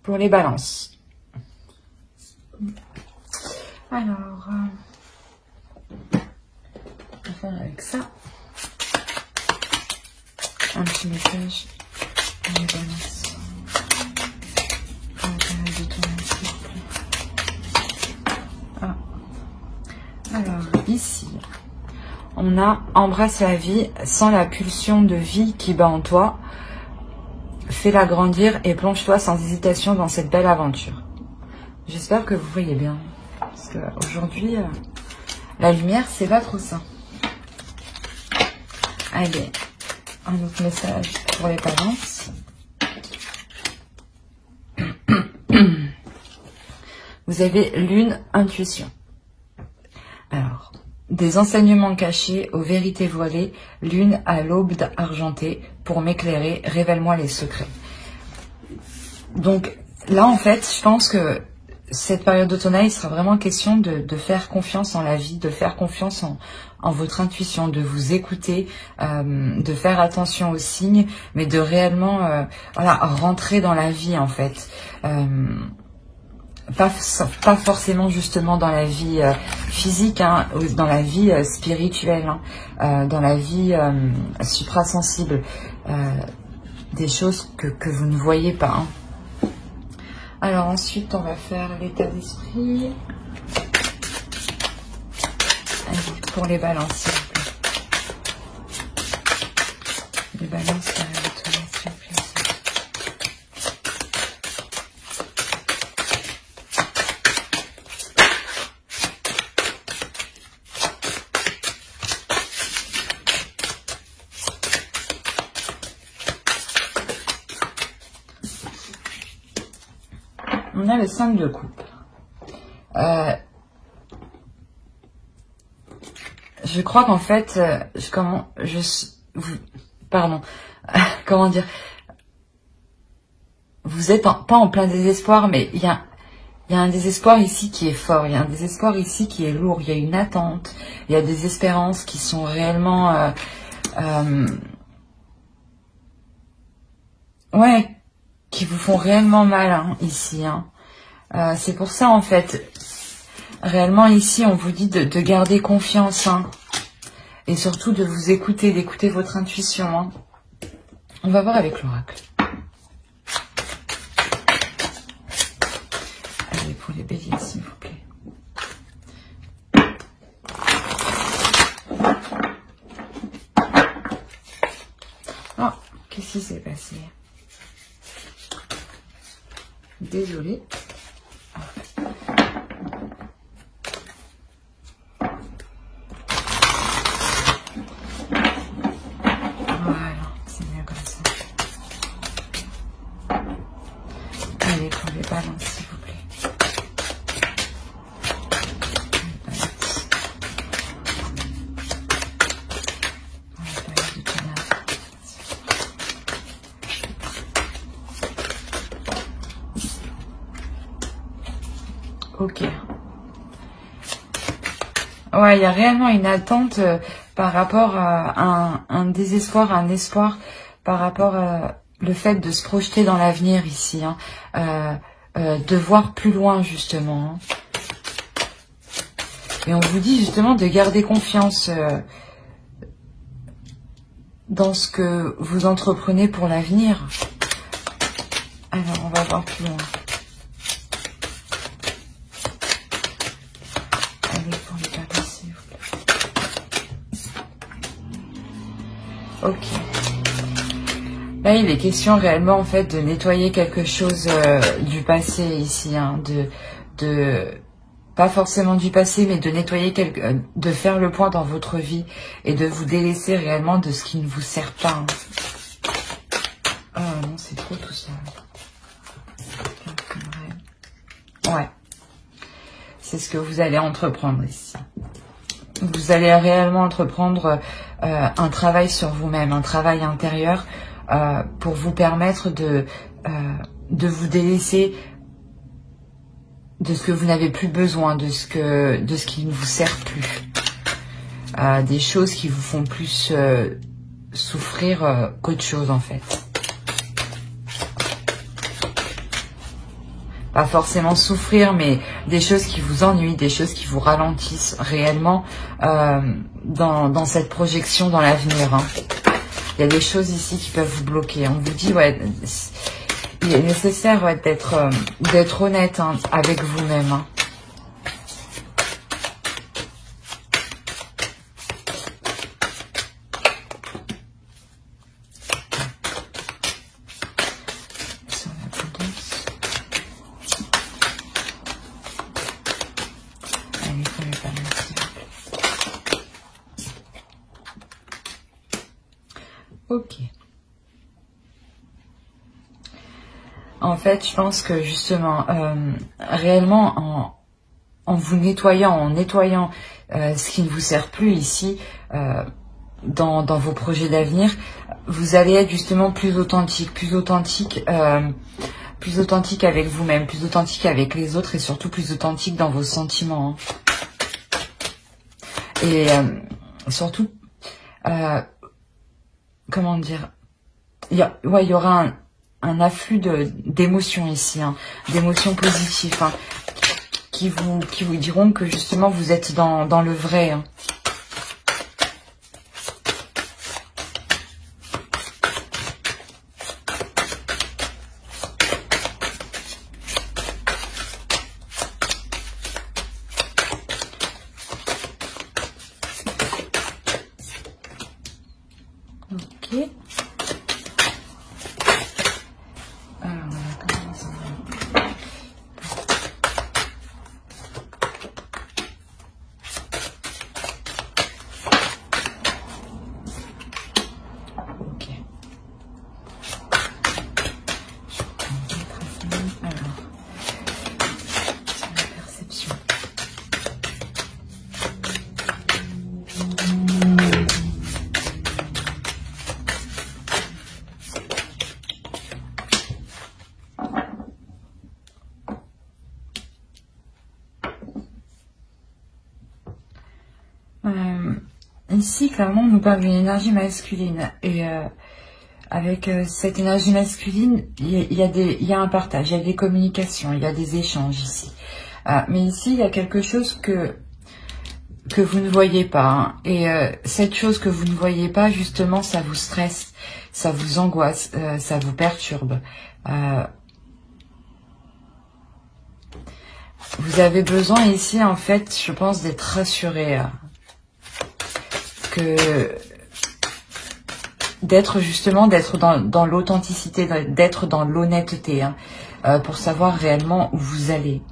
pour les balances. Alors, on va faire avec ça. Un petit message pour les balances. Ah. Alors, ici, on a embrasse la vie sans la pulsion de vie qui bat en toi. Fais-la grandir et plonge-toi sans hésitation dans cette belle aventure. J'espère que vous voyez bien. Parce qu'aujourd'hui, la lumière, c'est pas trop ça. Allez, un autre message pour les balances. Vous avez lune, intuition. Alors, des enseignements cachés aux vérités voilées, lune à l'aube argentée, pour m'éclairer, révèle-moi les secrets. Donc là, en fait, je pense que cette période d'automne, il sera vraiment question de faire confiance en la vie, de faire confiance en votre intuition, de vous écouter, de faire attention aux signes, mais de réellement voilà, rentrer dans la vie, en fait. Pas forcément justement dans la vie physique, hein, dans la vie spirituelle, hein, dans la vie suprasensible, des choses que vous ne voyez pas. Hein. Alors ensuite, on va faire l'état d'esprit. Pour les balances, s'il vous plaît. Les balances, s'il vous plaît. On a le 5 de coupe. Je crois qu'en fait, comment dire, vous êtes pas en plein désespoir, mais il y a un désespoir ici qui est fort, il y a un désespoir ici qui est lourd, il y a une attente, il y a des espérances qui sont réellement, ouais, qui vous font réellement mal, hein, ici, hein. C'est pour ça, en fait, réellement ici, on vous dit de garder confiance, hein, et surtout de vous écouter, d'écouter votre intuition, hein. On va voir avec l'oracle. Allez, pour les béliers, s'il vous plaît. Oh, qu'est-ce qui s'est passé? Désolée. Ok. Ouais, il y a réellement une attente par rapport à un désespoir, un espoir par rapport à le fait de se projeter dans l'avenir ici, hein, de voir plus loin justement. Hein. Et on vous dit justement de garder confiance dans ce que vous entreprenez pour l'avenir. Alors, on va voir plus loin. Ok. Là, il est question réellement en fait de nettoyer quelque chose du passé ici, hein, de pas forcément du passé, mais de nettoyer de faire le point dans votre vie et de vous délaisser réellement de ce qui ne vous sert pas. Hein. Ah non, c'est trop tout ça. Ouais. C'est ce que vous allez entreprendre ici. Vous allez réellement entreprendre un travail sur vous-même, un travail intérieur pour vous permettre de vous délaisser de ce que vous n'avez plus besoin, de ce qui ne vous sert plus, des choses qui vous font plus souffrir qu'autre chose en fait. pas forcément souffrir, mais des choses qui vous ennuient, des choses qui vous ralentissent réellement dans cette projection dans l'avenir. Hein. Il y a des choses ici qui peuvent vous bloquer. On vous dit, ouais, il est nécessaire ouais, d'être honnête hein, avec vous-même. Hein. Ok. En fait, je pense que justement, réellement, en vous nettoyant, ce qui ne vous sert plus ici, dans vos projets d'avenir, vous allez être justement plus authentique avec vous-même, plus authentique avec les autres et surtout plus authentique dans vos sentiments. Hein. Et surtout, comment dire, il y aura un afflux d'émotions ici, hein, d'émotions positives, hein, qui vous diront que justement vous êtes dans le vrai. Hein. Ok. Alors, on va commencer. Ok. Je prends une alors, sur la perception. Ici, clairement, on nous parle d'une énergie masculine. Et avec cette énergie masculine, il y a un partage, il y a des communications, il y a des échanges ici. Mais ici, il y a quelque chose que vous ne voyez pas. Hein. Et cette chose que vous ne voyez pas, justement, ça vous stresse, ça vous angoisse, ça vous perturbe. Vous avez besoin ici, en fait, je pense, d'être rassuré. D'être dans l'authenticité, d'être dans l'honnêteté, hein, pour savoir réellement où vous allez.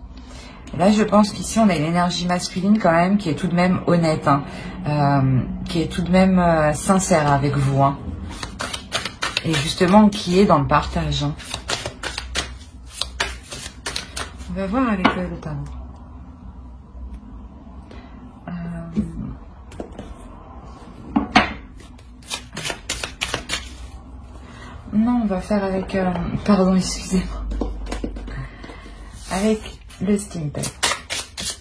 Là, je pense qu'ici, on a une énergie masculine quand même qui est tout de même honnête, hein, qui est tout de même sincère avec vous, hein, et justement qui est dans le partage. Hein. On va voir avec le tarot. Non, on va faire avec... pardon, excusez-moi. Avec le Steampunk.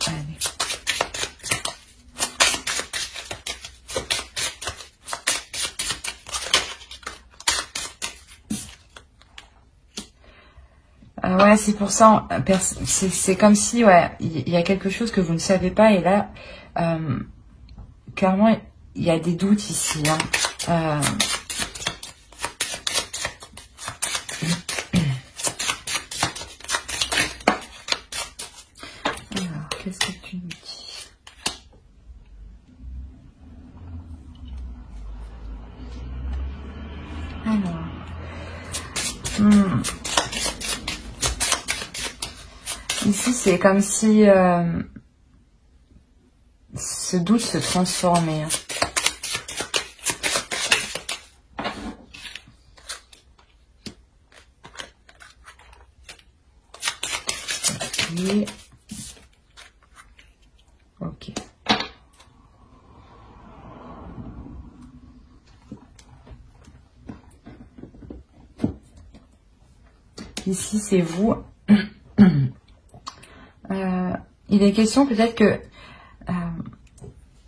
Allez. Ouais, c'est pour ça, c'est comme si, ouais, il y a quelque chose que vous ne savez pas, et là, clairement, il y a des doutes ici, hein. Alors, qu'est-ce que tu nous dis? Alors, ici, c'est comme si ce doute se transformait. Hein. Ok. Ici, c'est vous. Il est question peut-être que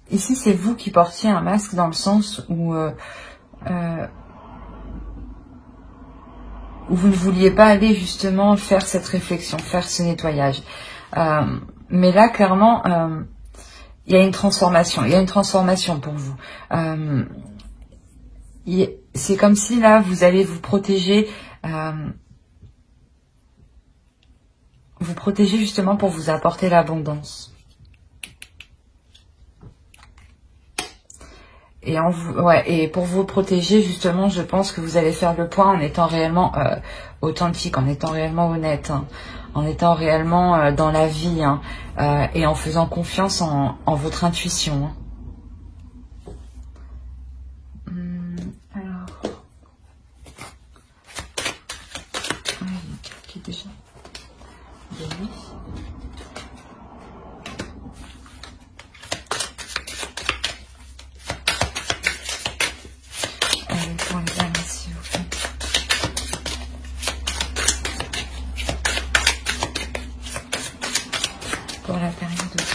ici, c'est vous qui portiez un masque dans le sens où vous ne vouliez pas aller justement faire cette réflexion, faire ce nettoyage. Mais là, clairement, il y a une transformation. Il y a une transformation pour vous. C'est comme si là, vous allez vous protéger. Vous protéger justement pour vous apporter l'abondance. Et, et pour vous protéger, justement, je pense que vous allez faire le point en étant réellement authentique, en étant réellement honnête, hein, en étant réellement dans la vie, hein, et en faisant confiance en votre intuition. Hein. Alors... qui est déjà de nuit. Pour les dames, s'il vous plaît. Pour la période de temps.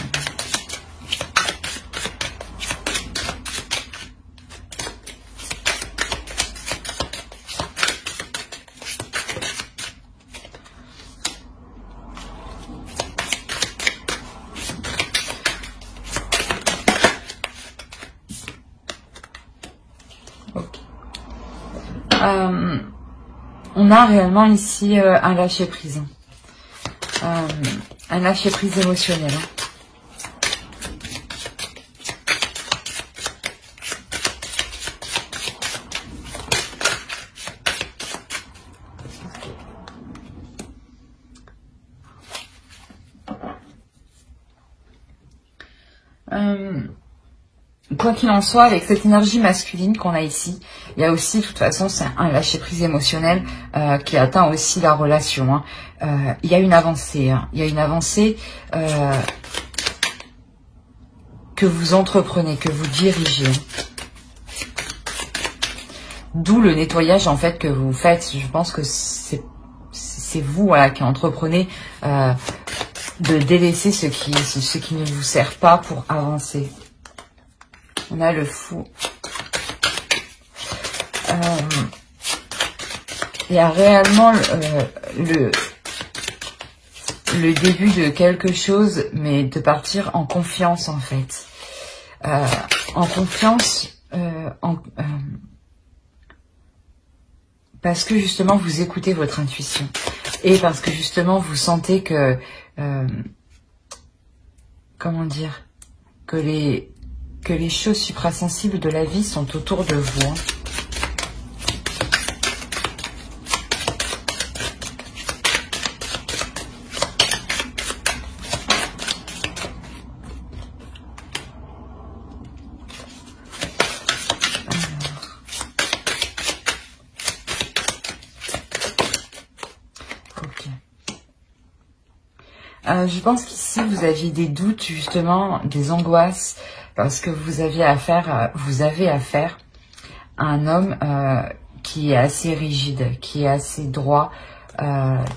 On a réellement ici un lâcher-prise. Un lâcher-prise émotionnel. Quoi qu'il en soit, avec cette énergie masculine qu'on a ici, il y a aussi, de toute façon, c'est un lâcher-prise émotionnel qui atteint aussi la relation. Hein. Il y a une avancée. Hein. Il y a une avancée que vous entreprenez, que vous dirigez. D'où le nettoyage, en fait, que vous faites. Je pense que c'est vous, voilà, qui entreprenez de délaisser ce qui ne vous sert pas pour avancer. On a le fou. Il y a réellement le début de quelque chose, mais de partir en confiance, en fait. En confiance, parce que justement, vous écoutez votre intuition. Et parce que justement, vous sentez que... comment dire, que les choses suprasensibles de la vie sont autour de vous. Hein. Je pense qu'ici, vous aviez des doutes, justement, des angoisses, parce que vous avez affaire à un homme qui est assez rigide, qui est assez droit,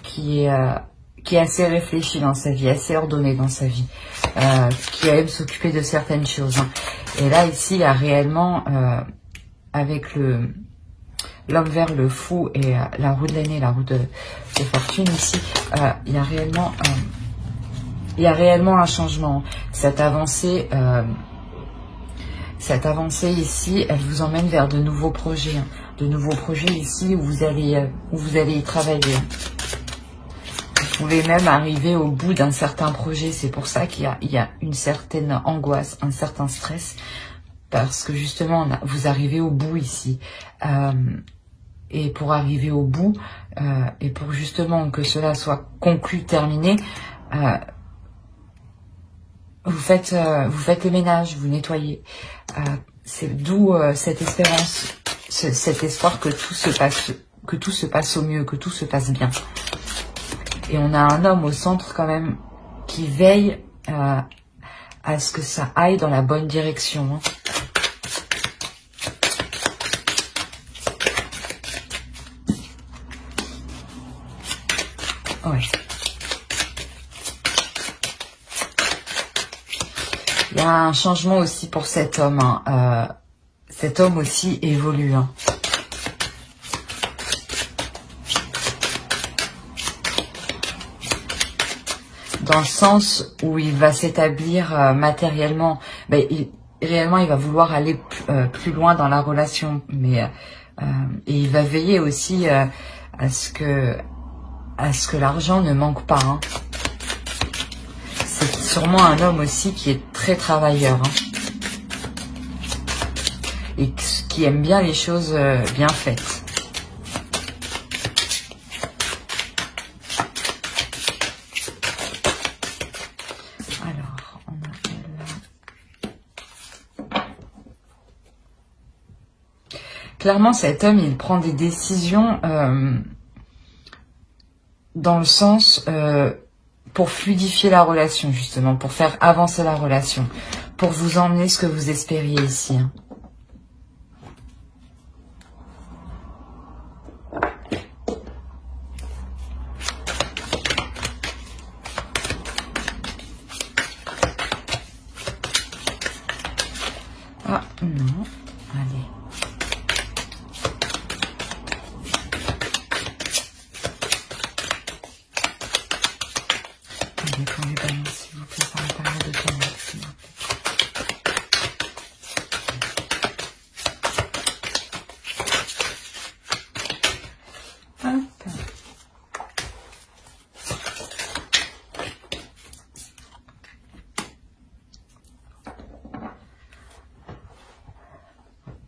qui est assez réfléchi dans sa vie, assez ordonné dans sa vie, qui aime s'occuper de certaines choses. Hein. Et là, ici, il y a réellement, avec l'homme vert, le fou et la roue de l'année, la roue de fortune, ici, il y a réellement... il y a réellement un changement. Cette avancée ici, elle vous emmène vers de nouveaux projets. Hein. De nouveaux projets ici où vous allez y travailler. Vous pouvez même arriver au bout d'un certain projet. C'est pour ça qu'il y a une certaine angoisse, un certain stress. Parce que justement, vous arrivez au bout ici. Et pour arriver au bout, et pour justement que cela soit conclu, terminé, vous faites le ménage, vous nettoyez. C'est d'où cette espérance, cet espoir que tout se passe au mieux, que tout se passe bien. Et on a un homme au centre quand même qui veille à ce que ça aille dans la bonne direction. Hein. Ouais. Il y a un changement aussi pour cet homme. Hein. Cet homme aussi évolue. Hein. dans le sens où il va s'établir matériellement. Ben, réellement, il va vouloir aller plus loin dans la relation, mais et il va veiller aussi à ce que l'argent ne manque pas. Hein. C'est sûrement un homme aussi qui est très travailleur, hein, et qui aime bien les choses bien faites. Clairement, cet homme, il prend des décisions dans le sens pour fluidifier la relation, justement, pour faire avancer la relation, pour vous emmener ce que vous espériez ici. Hein. Ah, non. Allez. Pour les balances, s'il vous plaît, par la période de temps, s'il vous plaît. Hop.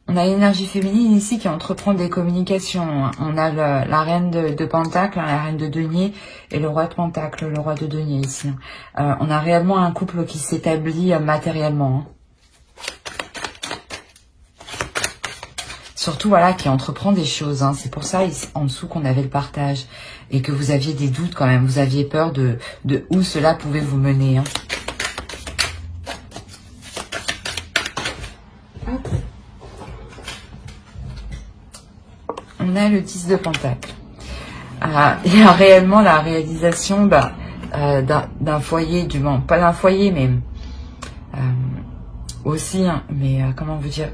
On a l'énergie féminine ici qui entreprend des communications. On a la reine de Pentacle, la reine de denier et le roi de Pentacle, le roi de denier ici. On a réellement un couple qui s'établit matériellement. Surtout, voilà, qui entreprend des choses. Hein. C'est pour ça, en dessous, qu'on avait le partage. Et que vous aviez des doutes quand même. Vous aviez peur de où cela pouvait vous mener. Hein. On a le 10 de Pentacle. Il y a réellement la réalisation d'un foyer, du moins, pas d'un foyer, mais aussi, hein, mais comment vous dire,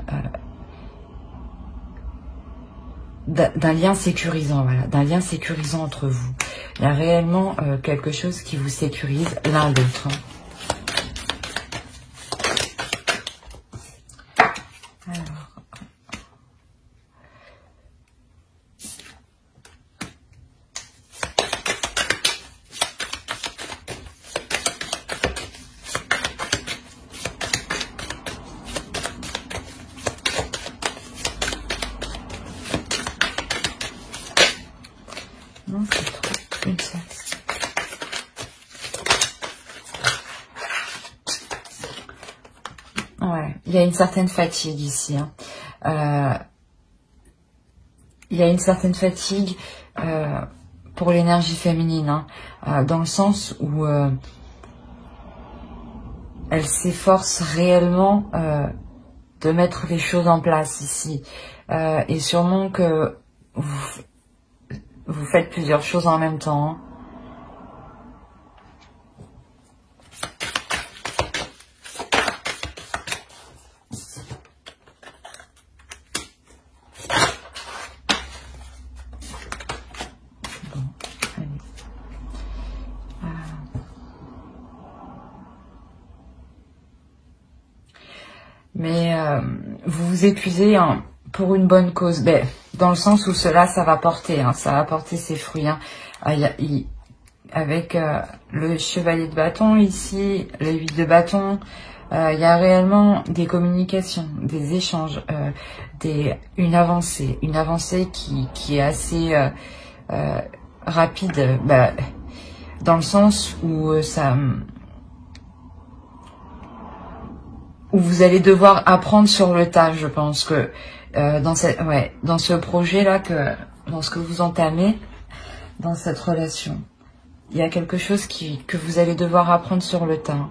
d'un lien sécurisant, voilà, d'un lien sécurisant entre vous. Il y a réellement quelque chose qui vous sécurise l'un l'autre. Hein. Non, c'est trop. Une sexe. Ouais, il y a une certaine fatigue ici. Hein. Il y a une certaine fatigue pour l'énergie féminine, hein, dans le sens où elle s'efforce réellement de mettre les choses en place ici. Et sûrement que vous faites plusieurs choses en même temps. Hein. Bon, allez. Mais vous vous épuisez hein, pour une bonne cause. Ben, dans le sens où ça va porter, hein, ça va porter ses fruits. Hein. Avec le chevalier de bâton ici, le 8 de bâton, il y a réellement des communications, des échanges, une avancée qui est assez rapide, dans le sens où où vous allez devoir apprendre sur le tas. Je pense que dans ce projet-là, dans ce que vous entamez, dans cette relation, il y a quelque chose que vous allez devoir apprendre sur le tas.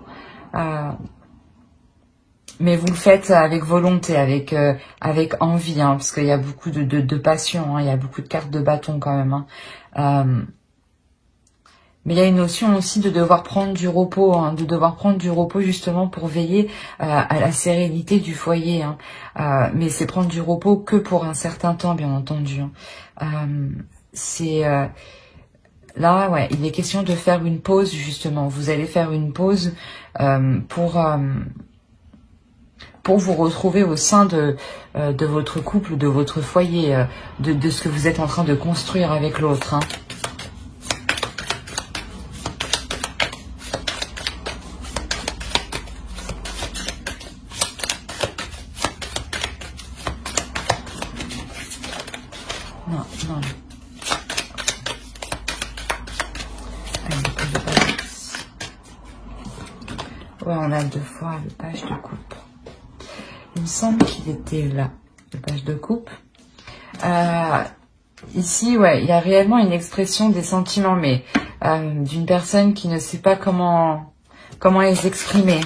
Mais vous le faites avec volonté, avec envie, hein, parce qu'il y a beaucoup de passion, hein, il y a beaucoup de cartes de bâton quand même. Hein. Mais il y a une notion aussi de devoir prendre du repos, hein, justement pour veiller à la sérénité du foyer. Hein. Mais c'est prendre du repos que pour un certain temps, bien entendu. Hein. Là, ouais, il est question de faire une pause, justement. Vous allez faire une pause pour vous retrouver au sein de votre couple, de votre foyer, de ce que vous êtes en train de construire avec l'autre. Hein. Non, non. Ouais, on a 2 fois le page de coupe. Il me semble qu'il était là, le page de coupe. Ici, ouais, il y a réellement une expression des sentiments, mais d'une personne qui ne sait pas comment les exprimer.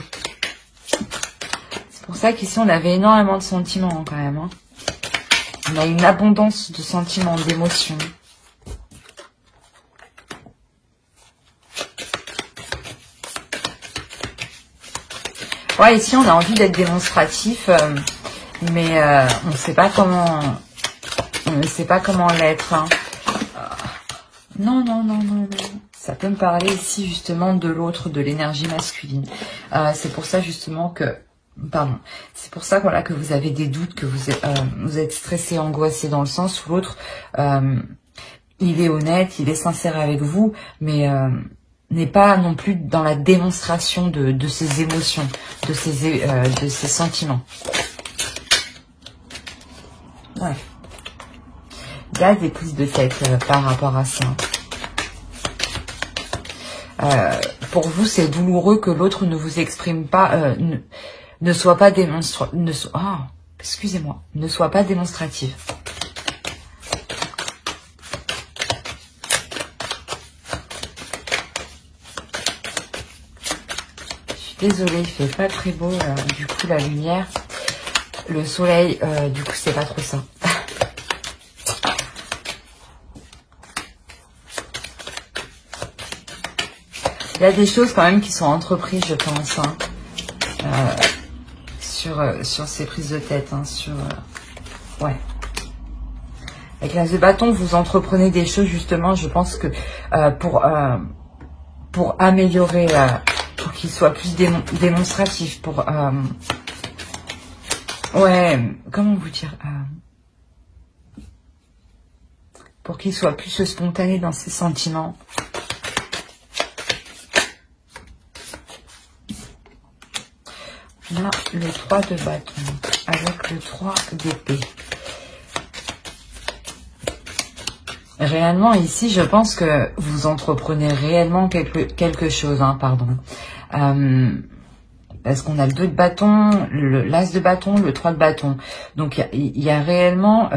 C'est pour ça qu'ici, on avait énormément de sentiments, hein, quand même. Hein. On a une abondance de sentiments, d'émotions. Ouais, ici, on a envie d'être démonstratif, mais on ne sait pas comment... On ne sait pas comment l'être. Hein. Non, non, non, non, non. Ça peut me parler ici, justement, de l'autre, de l'énergie masculine. C'est pour ça, justement, que... Pardon. C'est pour ça, voilà, que vous avez des doutes, que vous êtes stressé, angoissé, dans le sens où l'autre, il est honnête, il est sincère avec vous, mais... n'est pas non plus dans la démonstration de ses émotions, de ses sentiments. Ouais. Il y a des prises de tête par rapport à ça. Pour vous, c'est douloureux que l'autre ne vous exprime pas, ne soit pas excusez-moi, ne soit pas démonstratif. Désolée, il fait pas très beau, du coup, la lumière. Le soleil, du coup, c'est pas trop ça. Il y a des choses quand même qui sont entreprises, je pense, hein, sur ces prises de tête. Hein, ouais. Avec l'as de bâton, vous entreprenez des choses, justement, je pense que pour améliorer... pour qu'il soit plus démonstratif, pour... ouais, comment vous dire pour qu'il soit plus spontané dans ses sentiments. Là, le 3 de bâton, avec le 3 d'épée. Réellement, ici, je pense que vous entreprenez réellement quelque chose, hein, pardon. Parce qu'on a le 2 de bâton, l'as de bâton, le 3 de bâton. Donc, il y a réellement...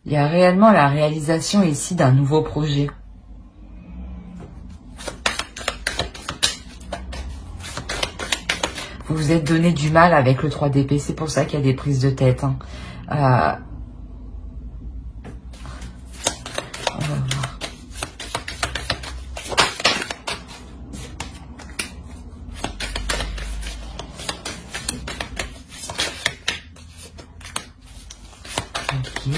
il y a réellement la réalisation ici d'un nouveau projet. Vous vous êtes donné du mal avec le 3 d'épée, c'est pour ça qu'il y a des prises de tête. Hein. On va voir. Ok.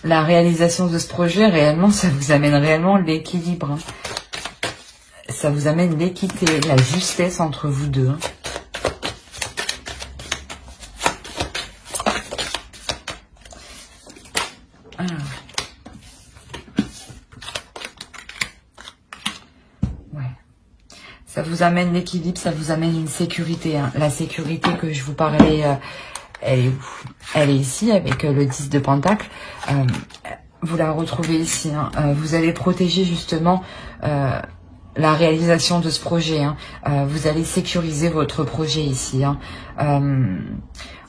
La réalisation de ce projet, réellement, ça vous amène réellement l'équilibre. Hein. Ça vous amène l'équité, la justesse entre vous deux. Hein. Ouais. Ça vous amène l'équilibre, ça vous amène une sécurité. Hein. La sécurité que je vous parlais, elle est où? Elle est ici avec le 10 de Pentacle. Vous la retrouvez ici. Hein. Vous allez protéger justement... la réalisation de ce projet. Hein. Vous allez sécuriser votre projet ici. Hein.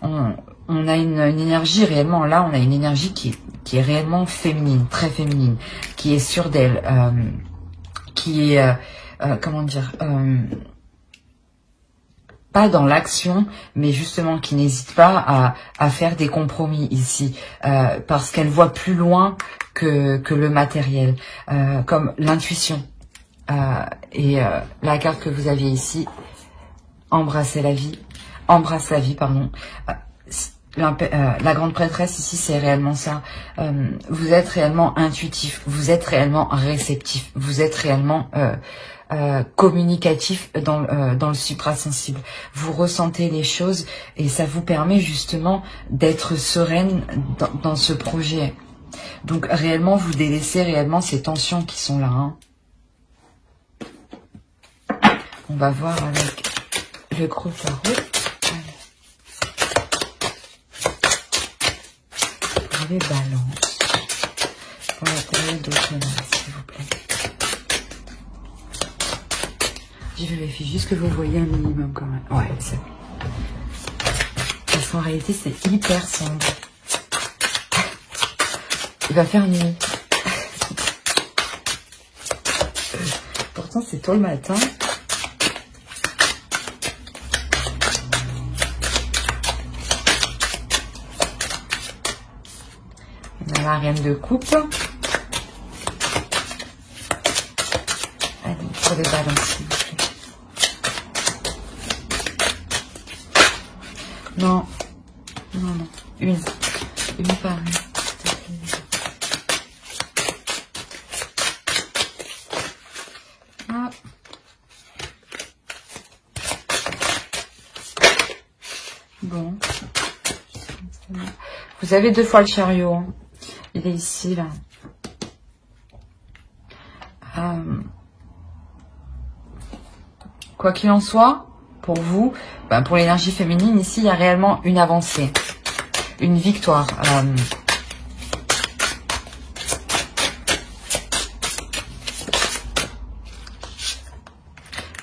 On a une énergie réellement, là, on a une énergie qui est réellement féminine, très féminine, qui est sûre d'elle, qui est, comment dire, pas dans l'action, mais justement qui n'hésite pas à faire des compromis ici, parce qu'elle voit plus loin que le matériel, comme l'intuition. La carte que vous aviez ici, embrasse la vie, pardon. la grande prêtresse ici, c'est réellement ça. Vous êtes réellement intuitif, vous êtes réellement réceptif, vous êtes réellement communicatif dans le suprasensible. Vous ressentez les choses et ça vous permet justement d'être sereine dans ce projet. Donc réellement, vous délaissez réellement ces tensions qui sont là. Hein. On va voir avec le gros tarot. Pour les balances. Pour la période d'automne, s'il vous plaît. Je vérifie juste que vous voyez un minimum quand même. Ouais, c'est bon. Parce qu'en réalité, c'est hyper sombre. Il va faire nuit. Pourtant, c'est tôt le matin. On a la reine de coupe. Allez, pour les balances, s'il vous plaît. Non. Non, non. Une par une. Ah. Bon. Vous avez 2 fois le chariot. Hein. Il est ici, là. Quoi qu'il en soit, pour vous, pour l'énergie féminine, ici, il y a réellement une avancée. Une victoire.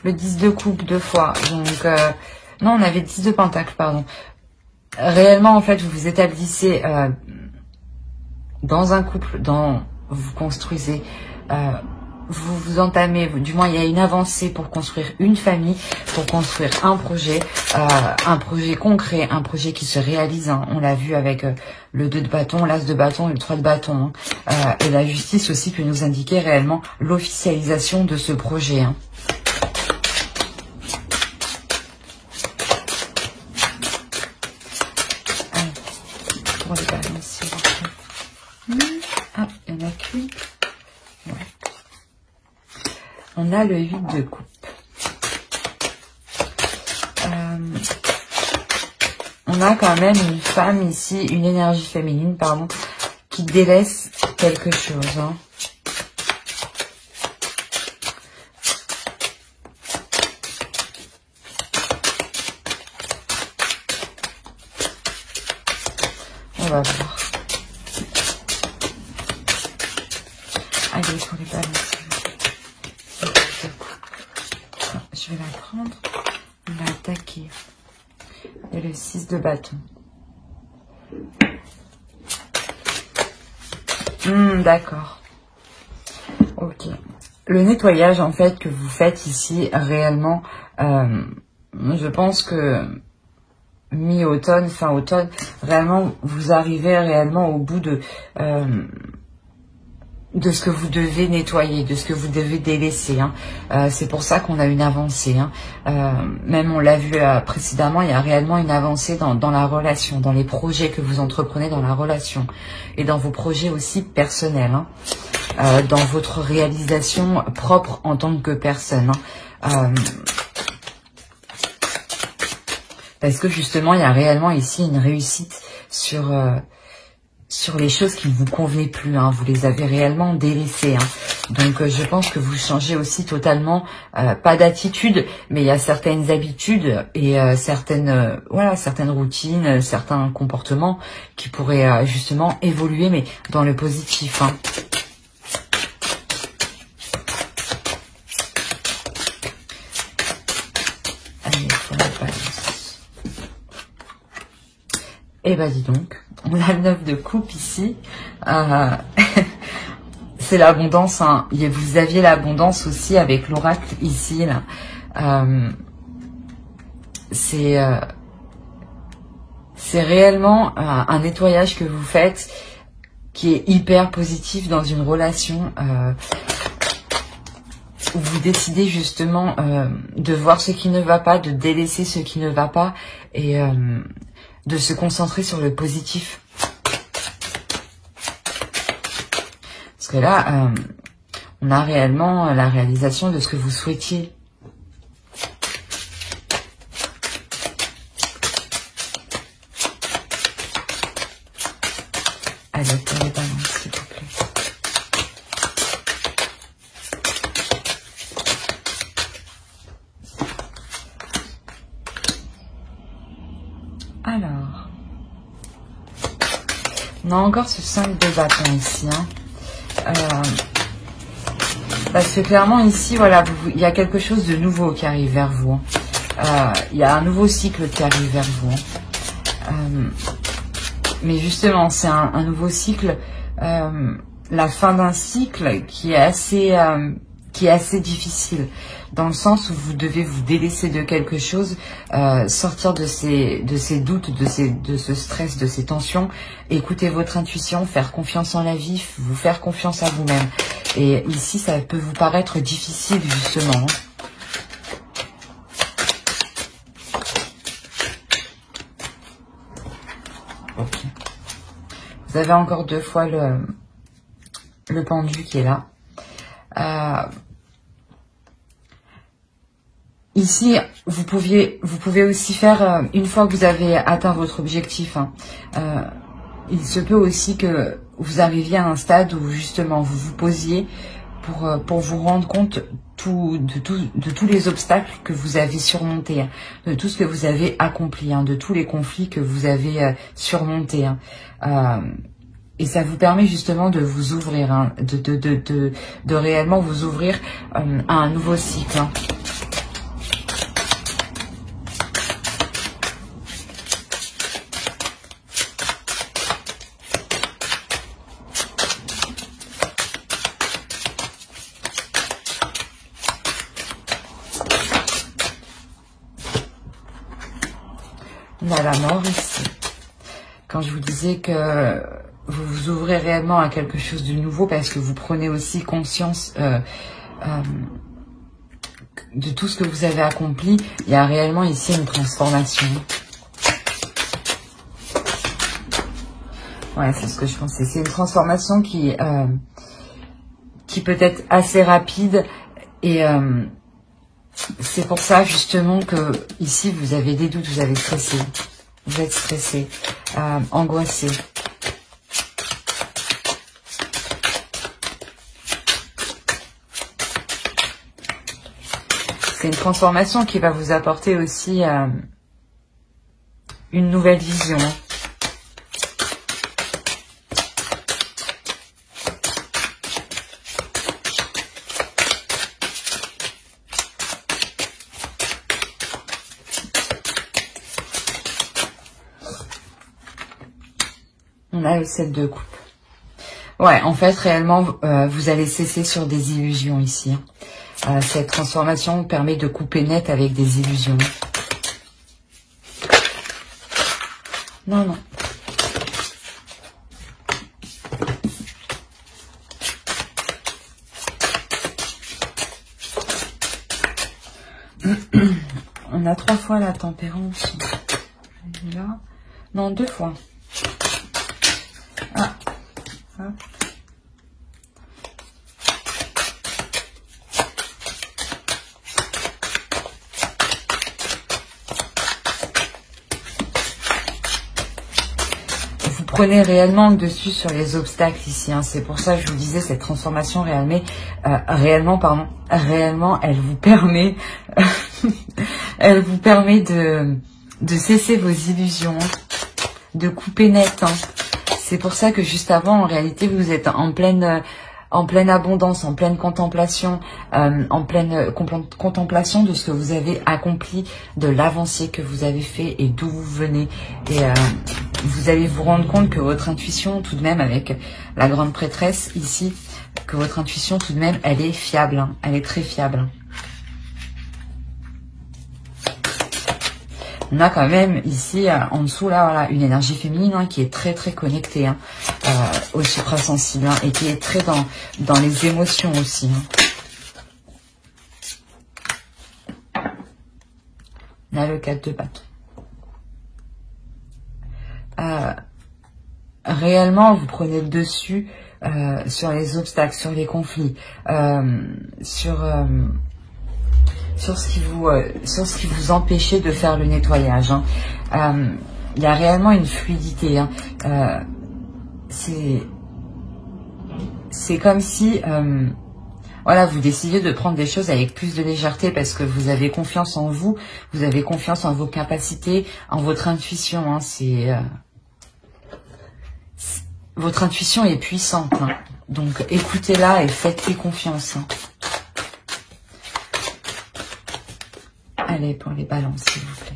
Le 10 de coupe 2 fois. Donc, non, on avait 10 de pentacle, pardon. Réellement, en fait, vous vous établissez dans un couple, vous construisez, vous entamez, du moins il y a une avancée pour construire une famille, pour construire un projet concret, un projet qui se réalise. Hein. On l'a vu avec le 2 de bâton, l'as de bâton et le 3 de bâton. Hein. Et la justice aussi peut nous indiquer réellement l'officialisation de ce projet. Hein. Pour les balances, s'il vous plaît. Ah, il n'y en a qu'une. Ouais. On a le 8 de coupe. On a quand même une femme ici, une énergie féminine, pardon, qui délaisse quelque chose. Hein. On va voir. Allez, pour les balances. Je vais la prendre. On va attaquer. Et le 6 de bâton. D'accord. Ok. Le nettoyage, en fait, que vous faites ici, réellement, je pense que mi-automne, fin automne, réellement, vous arrivez réellement au bout de ce que vous devez nettoyer, de ce que vous devez délaisser. Hein. C'est pour ça qu'on a une avancée. Hein. Même on l'a vu précédemment, il y a réellement une avancée dans la relation, dans les projets que vous entreprenez dans la relation et dans vos projets aussi personnels, hein. Dans votre réalisation propre en tant que personne. Hein. Parce que justement, il y a réellement ici une réussite sur les choses qui ne vous convenaient plus. Hein. Vous les avez réellement délaissées. Hein. Donc, je pense que vous changez aussi totalement, pas d'attitude, mais il y a certaines habitudes et certaines routines, certains comportements qui pourraient justement évoluer, mais dans le positif. Hein. Allez, pour la balance. Eh ben, dis donc. On a le 9 de coupe ici. C'est l'abondance. Hein. Vous aviez l'abondance aussi avec l'oracle ici. Là. C'est réellement un nettoyage que vous faites qui est hyper positif dans une relation où vous décidez justement de voir ce qui ne va pas, de délaisser ce qui ne va pas et de se concentrer sur le positif. Parce que là, on a réellement la réalisation de ce que vous souhaitiez. Allez, pour les balances, s'il vous plaît. Alors, on a encore ce 5 de bâton ici. Parce que clairement ici, voilà, il y a quelque chose de nouveau qui arrive vers vous. Il y a un nouveau cycle qui arrive vers vous. Mais justement, c'est un nouveau cycle, la fin d'un cycle qui est assez difficile, dans le sens où vous devez vous délaisser de quelque chose, sortir de ces doutes, de ce stress, de ces tensions, écouter votre intuition, faire confiance en la vie, vous faire confiance à vous-même. Et ici, ça peut vous paraître difficile, justement. Ok. Vous avez encore 2 fois le pendu qui est là. Ici, vous pouvez aussi faire, une fois que vous avez atteint votre objectif, il se peut aussi que vous arriviez à un stade où justement vous vous posiez pour vous rendre compte de tous les obstacles que vous avez surmontés, de tout ce que vous avez accompli, de tous les conflits que vous avez surmontés. Et ça vous permet justement de vous ouvrir, de réellement vous ouvrir à un nouveau cycle. On a la mort ici. Quand je vous disais que vous vous ouvrez réellement à quelque chose de nouveau parce que vous prenez aussi conscience de tout ce que vous avez accompli, il y a réellement ici une transformation. Ouais, c'est ce que je pensais. C'est une transformation qui peut être assez rapide et c'est pour ça justement que ici vous avez des doutes, vous avez stressé, vous êtes stressé, angoissé. C'est une transformation qui va vous apporter aussi une nouvelle vision. On a le 7 de coupe. Ouais, en fait, réellement, vous allez cesser sur des illusions ici. Cette transformation permet de couper net avec des illusions. Non, non. On a 3 fois la tempérance. Là. Non, 2 fois. Ah. Hop. Vous prenez réellement le dessus sur les obstacles ici. C'est pour ça que je vous disais, cette transformation réellement, elle vous permet, elle vous permet de cesser vos illusions, de couper net. C'est pour ça que juste avant, en réalité, vous êtes en pleine abondance, en pleine contemplation, contemplation de ce que vous avez accompli, de l'avancée que vous avez fait et d'où vous venez. Et vous allez vous rendre compte que votre intuition, tout de même, avec la grande prêtresse ici, que votre intuition, tout de même, elle est fiable, elle est très fiable. On a quand même ici, en dessous, là, voilà, une énergie féminine qui est très, très connectée au suprasensible et qui est très dans les émotions aussi. On a le 4 de bâton. réellement, vous prenez le dessus sur les obstacles, sur les conflits, sur ce qui vous empêchait de faire le nettoyage. Il y a réellement une fluidité. C'est comme si voilà, vous décidez de prendre des choses avec plus de légèreté parce que vous avez confiance en vous, vous avez confiance en vos capacités, en votre intuition. Votre intuition est puissante. Donc écoutez-la et faites-lui confiance. Allez, pour les balances, s'il vous plaît.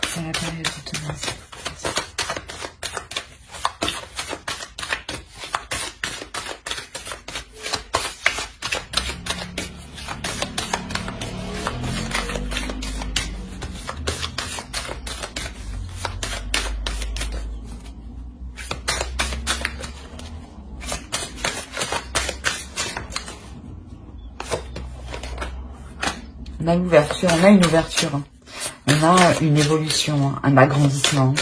C'est la période d'automne. On a l'ouverture, on a une ouverture. On a une évolution, un agrandissement.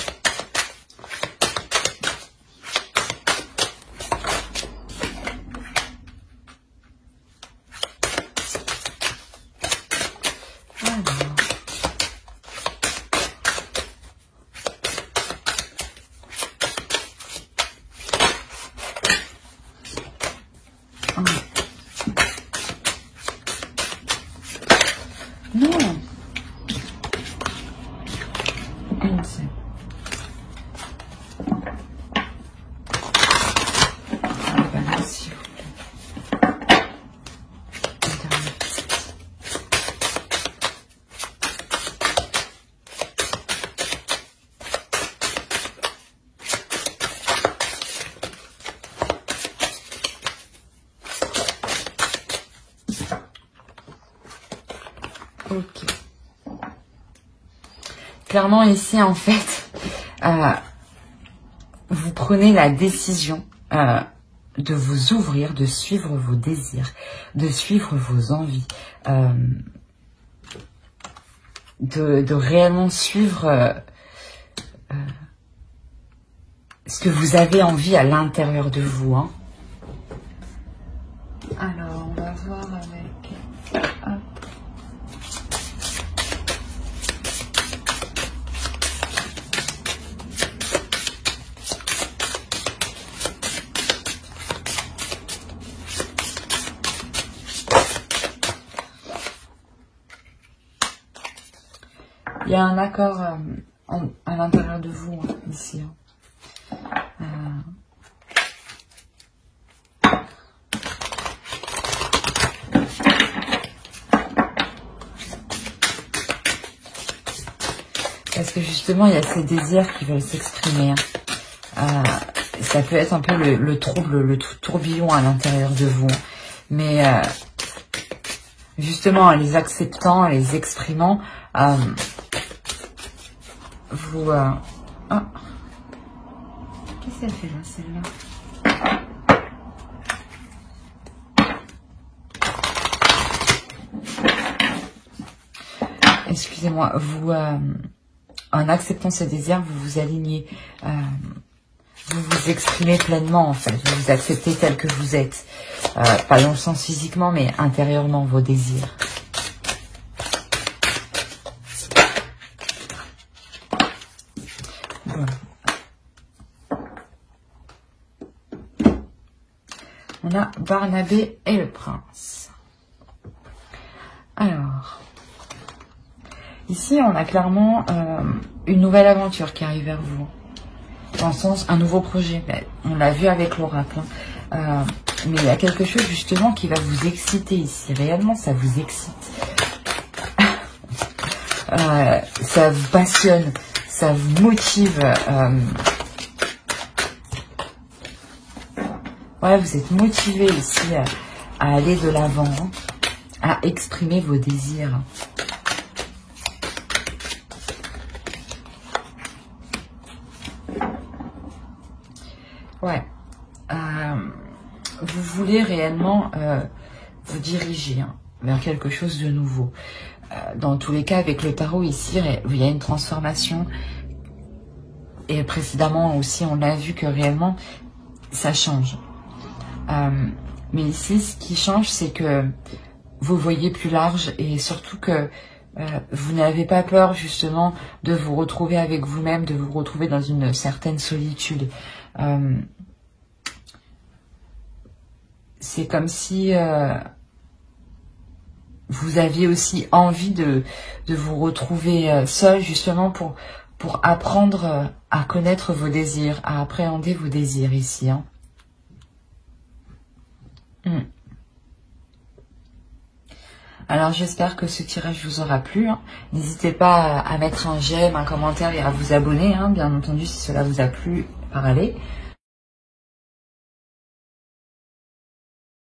Ok. Clairement ici, en fait, vous prenez la décision de vous ouvrir, de suivre vos désirs, de suivre vos envies, de réellement suivre ce que vous avez envie à l'intérieur de vous. Alors, on va voir avec... Hop. Il y a un accord à l'intérieur de vous, ici. Parce que justement, il y a ces désirs qui veulent s'exprimer. Ça peut être un peu le trouble, le tourbillon à l'intérieur de vous. Mais justement, en les acceptant, en les exprimant, vous... Oh. Qu'est-ce qu'elle fait là, celle-là? Excusez-moi, vous... en acceptant ce désir, vous vous alignez, vous vous exprimez pleinement en fait, vous vous acceptez tel que vous êtes, pas dans le sens physiquement mais intérieurement vos désirs. Bon. On a Barnabé et le prince. Alors... Ici, on a clairement une nouvelle aventure qui arrive vers vous. Dans le sens, un nouveau projet. On l'a vu avec l'oracle. Mais il y a quelque chose justement qui va vous exciter ici. Réellement, ça vous excite. Ça vous passionne. Ça vous motive. Voilà, vous êtes motivé ici à aller de l'avant. À exprimer vos désirs. Vous allez réellement vous diriger vers quelque chose de nouveau. Dans tous les cas, avec le tarot ici, il y a une transformation. Et précédemment aussi, on a vu que réellement, ça change. Mais ici, ce qui change, c'est que vous voyez plus large et surtout que vous n'avez pas peur justement de vous retrouver avec vous-même, de vous retrouver dans une certaine solitude. C'est comme si vous aviez aussi envie de vous retrouver seul justement pour apprendre à connaître vos désirs, à appréhender vos désirs ici. Alors j'espère que ce tirage vous aura plu. N'hésitez pas à mettre un j'aime, un commentaire et à vous abonner, bien entendu, si cela vous a plu, par aller.